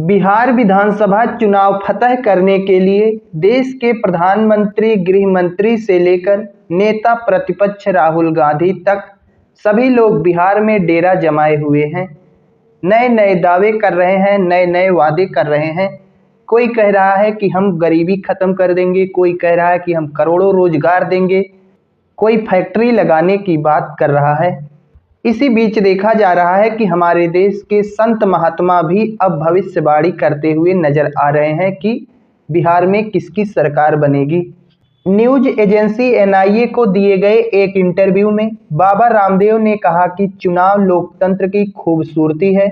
बिहार विधानसभा चुनाव फतह करने के लिए देश के प्रधानमंत्री, गृह मंत्री से लेकर नेता प्रतिपक्ष राहुल गांधी तक सभी लोग बिहार में डेरा जमाए हुए हैं। नए नए दावे कर रहे हैं, नए नए वादे कर रहे हैं। कोई कह रहा है कि हम गरीबी खत्म कर देंगे, कोई कह रहा है कि हम करोड़ों रोजगार देंगे, कोई फैक्ट्री लगाने की बात कर रहा है। इसी बीच देखा जा रहा है कि हमारे देश के संत महात्मा भी अब भविष्यवाणी करते हुए नजर आ रहे हैं कि बिहार में किसकी सरकार बनेगी। न्यूज एजेंसी एनआईए को दिए गए एक इंटरव्यू में बाबा रामदेव ने कहा कि चुनाव लोकतंत्र की खूबसूरती है,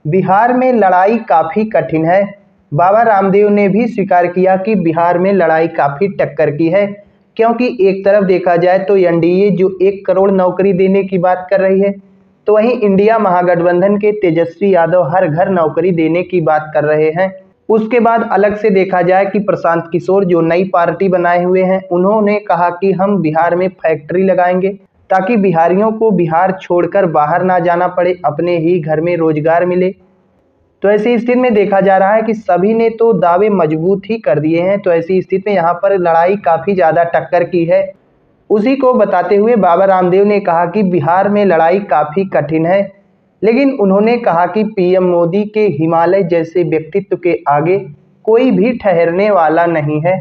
बिहार में लड़ाई काफ़ी कठिन है। बाबा रामदेव ने भी स्वीकार किया कि बिहार में लड़ाई काफ़ी टक्कर की है, क्योंकि एक तरफ देखा जाए तो एनडीए जो 1 करोड़ नौकरी देने की बात कर रही है, तो वहीं इंडिया महागठबंधन के तेजस्वी यादव हर घर नौकरी देने की बात कर रहे हैं। उसके बाद अलग से देखा जाए कि प्रशांत किशोर जो नई पार्टी बनाए हुए हैं, उन्होंने कहा कि हम बिहार में फैक्ट्री लगाएंगे ताकि बिहारियों को बिहार छोड़कर बाहर ना जाना पड़े, अपने ही घर में रोजगार मिले। तो ऐसी स्थिति में देखा जा रहा है कि सभी ने तो दावे मजबूत ही कर दिए हैं। तो ऐसी स्थिति में यहाँ पर लड़ाई काफ़ी ज़्यादा टक्कर की है। उसी को बताते हुए बाबा रामदेव ने कहा कि बिहार में लड़ाई काफ़ी कठिन है, लेकिन उन्होंने कहा कि पीएम मोदी के हिमालय जैसे व्यक्तित्व के आगे कोई भी ठहरने वाला नहीं है।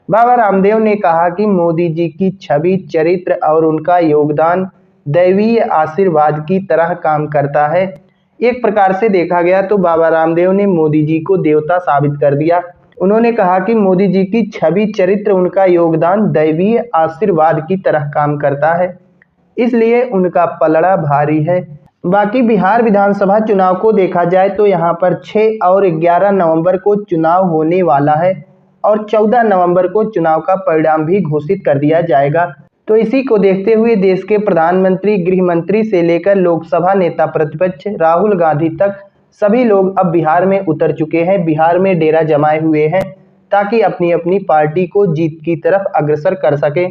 बाबा रामदेव ने कहा कि मोदी जी की छवि, चरित्र और उनका योगदान दैवीय आशीर्वाद की तरह काम करता है। एक प्रकार से देखा गया तो बाबा रामदेव ने मोदी जी को देवता साबित कर दिया। उन्होंने कहा कि मोदी जी की छवि, चरित्र, उनका योगदान दैवीय आशीर्वाद की तरह काम करता है, इसलिए उनका पलड़ा भारी है। बाकी बिहार विधानसभा चुनाव को देखा जाए तो यहाँ पर 6 और 11 नवंबर को चुनाव होने वाला है और 14 नवंबर को चुनाव का परिणाम भी घोषित कर दिया जाएगा। तो इसी को देखते हुए देश के प्रधानमंत्री, गृह मंत्री से लेकर लोकसभा नेता प्रतिपक्ष राहुल गांधी तक सभी लोग अब बिहार में उतर चुके हैं, बिहार में डेरा जमाए हुए हैं ताकि अपनी अपनी पार्टी को जीत की तरफ अग्रसर कर सकें।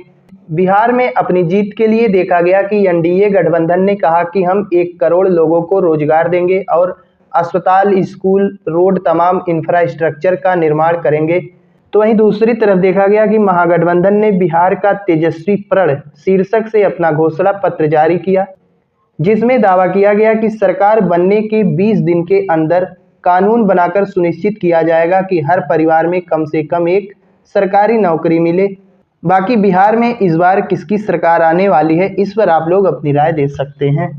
बिहार में अपनी जीत के लिए देखा गया कि एनडीए गठबंधन ने कहा कि हम 1 करोड़ लोगों को रोजगार देंगे और अस्पताल, स्कूल, रोड, तमाम इंफ्रास्ट्रक्चर का निर्माण करेंगे। तो वहीं दूसरी तरफ देखा गया कि महागठबंधन ने बिहार का तेजस्वी प्रण शीर्षक से अपना घोषणा पत्र जारी किया, जिसमें दावा किया गया कि सरकार बनने के 20 दिन के अंदर कानून बनाकर सुनिश्चित किया जाएगा कि हर परिवार में कम से कम एक सरकारी नौकरी मिले। बाकी बिहार में इस बार किसकी सरकार आने वाली है, इस पर आप लोग अपनी राय दे सकते हैं।